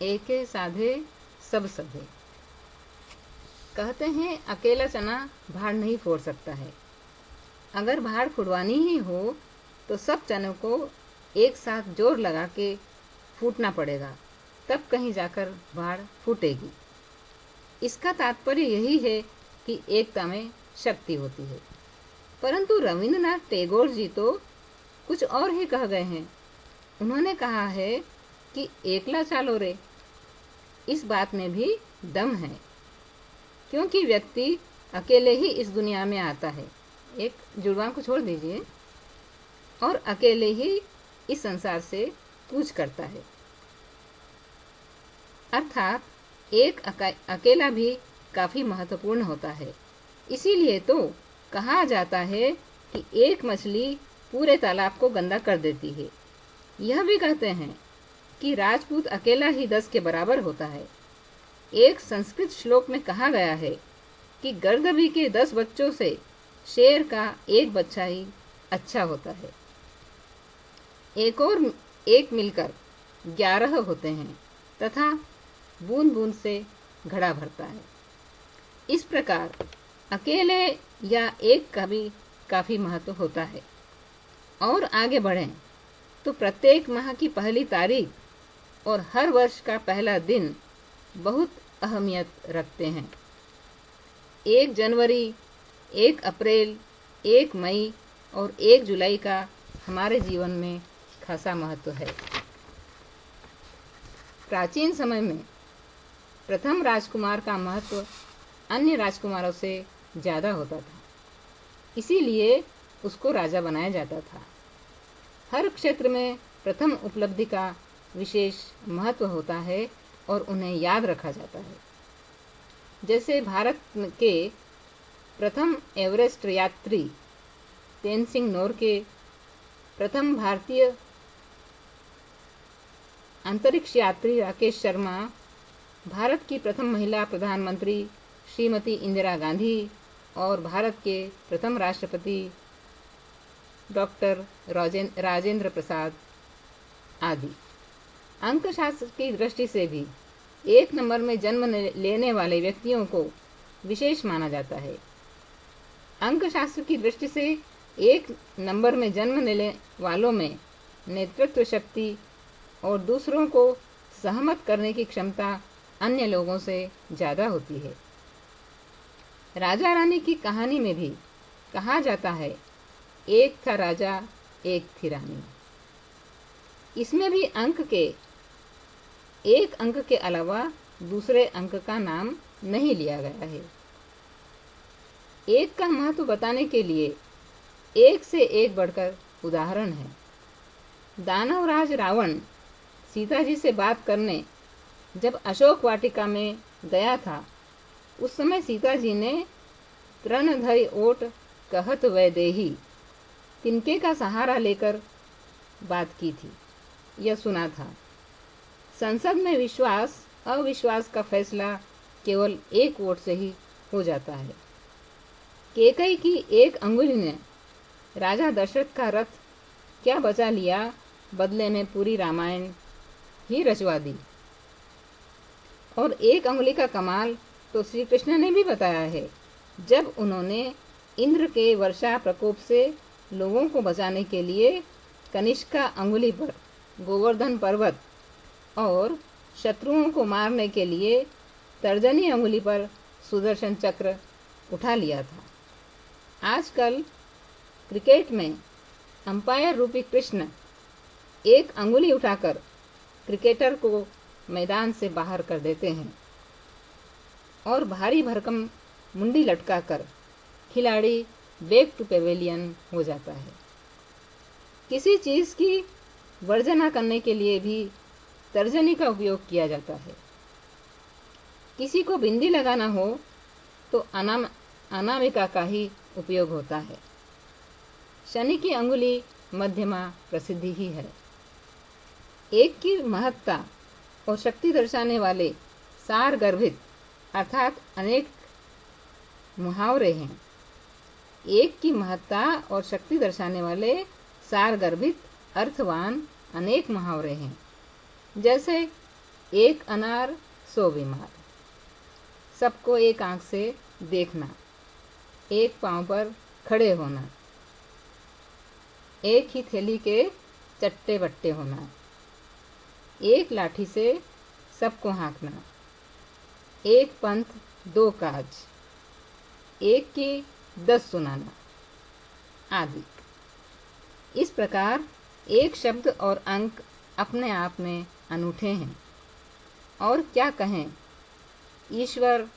एके साधे सब सधे। कहते हैं अकेला चना भाड़ नहीं फोड़ सकता है। अगर भाड़ फुड़वानी ही हो तो सब चनों को एक साथ जोर लगा के फूटना पड़ेगा, तब कहीं जाकर भाड़ फूटेगी। इसका तात्पर्य यही है कि एकता में शक्ति होती है। परंतु रविंद्रनाथ टैगोर जी तो कुछ और ही कह गए हैं। उन्होंने कहा है कि एकला चालो रे। इस बात में भी दम है, क्योंकि व्यक्ति अकेले ही इस दुनिया में आता है। एक जुड़वां को छोड़ दीजिए, और अकेले ही इस संसार से कूच करता है। अर्थात एक अकेला भी काफी महत्वपूर्ण होता है। इसीलिए तो कहा जाता है कि एक मछली पूरे तालाब को गंदा कर देती है। यह भी कहते हैं कि राजपूत अकेला ही 10 के बराबर होता है। एक संस्कृत श्लोक में कहा गया है कि गर्दभी के 10 बच्चों से शेर का एक बच्चा ही अच्छा होता है। एक और एक मिलकर 11 होते हैं तथा बूंद बूंद से घड़ा भरता है। इस प्रकार अकेले या एक का भी काफी महत्व होता है। और आगे बढ़ें तो प्रत्येक माह की पहली तारीख और हर वर्ष का पहला दिन बहुत अहमियत रखते हैं। 1 जनवरी, 1 अप्रैल, 1 मई और 1 जुलाई का हमारे जीवन में खासा महत्व है। प्राचीन समय में प्रथम राजकुमार का महत्व अन्य राजकुमारों से ज्यादा होता था, इसीलिए उसको राजा बनाया जाता था। हर क्षेत्र में प्रथम उपलब्धि का विशेष महत्व होता है और उन्हें याद रखा जाता है। जैसे भारत के प्रथम एवरेस्ट यात्री तेनसिंग नोरके, प्रथम भारतीय अंतरिक्ष यात्री राकेश शर्मा, भारत की प्रथम महिला प्रधानमंत्री श्रीमती इंदिरा गांधी और भारत के प्रथम राष्ट्रपति डॉक्टर राजेंद्र प्रसाद आदि। अंकशास्त्र की दृष्टि से भी 1 नंबर में जन्म लेने वाले व्यक्तियों को विशेष माना जाता है। अंकशास्त्र की दृष्टि से 1 नंबर में जन्म लेने वालों में नेतृत्व शक्ति और दूसरों को सहमत करने की क्षमता अन्य लोगों से ज्यादा होती है। राजा रानी की कहानी में भी कहा जाता है, एक था राजा एक थी रानी। इसमें भी एक अंक के अलावा दूसरे अंक का नाम नहीं लिया गया है। एक का महत्व बताने के लिए एक से एक बढ़कर उदाहरण है। दानवराज रावण सीता जी से बात करने जब अशोक वाटिका में गया था, उस समय सीता जी ने तृण धरि ओट कहत वै देही तिनके का सहारा लेकर बात की थी, यह सुना था। संसद में विश्वास अविश्वास का फैसला केवल एक वोट से ही हो जाता है। केकई की एक अंगुली ने राजा दशरथ का रथ क्या बचा लिया, बदले में पूरी रामायण ही रचवा दी। और एक अंगुली का कमाल तो श्री कृष्ण ने भी बताया है, जब उन्होंने इंद्र के वर्षा प्रकोप से लोगों को बचाने के लिए कनिष्का अंगुली पर गोवर्धन पर्वत और शत्रुओं को मारने के लिए तर्जनी अंगुली पर सुदर्शन चक्र उठा लिया था। आजकल क्रिकेट में अंपायर रूपी कृष्ण एक अंगुली उठाकर क्रिकेटर को मैदान से बाहर कर देते हैं और भारी भरकम मुंडी लटकाकर खिलाड़ी बैक टू पेवेलियन हो जाता है। किसी चीज की वर्जना करने के लिए भी तर्जनी का उपयोग किया जाता है। किसी को बिंदी लगाना हो तो अनामिका का ही उपयोग होता है। शनि की अंगुली मध्यमा प्रसिद्धि ही है। एक की महत्ता और शक्ति दर्शाने वाले सार गर्भित अर्थात अनेक मुहावरे हैं। एक की महत्ता और शक्ति दर्शाने वाले सार गर्भित अर्थवान अनेक मुहावरे हैं। जैसे एक अनार 100 बीमार। सबको एक आंख से देखना, एक पांव पर खड़े होना, एक ही थैली के चट्टे बट्टे होना, एक लाठी से सबको हाँकना, एक पंथ 2 काज, एक की 10 सुनाना आदि। इस प्रकार एक शब्द और अंक अपने आप में अनूठे हैं। और क्या कहें, ईश्वर,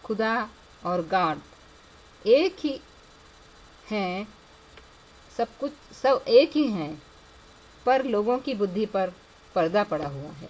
खुदा और गॉड एक ही हैं, सब एक ही हैं, पर लोगों की बुद्धि पर पर्दा पड़ा हुआ है।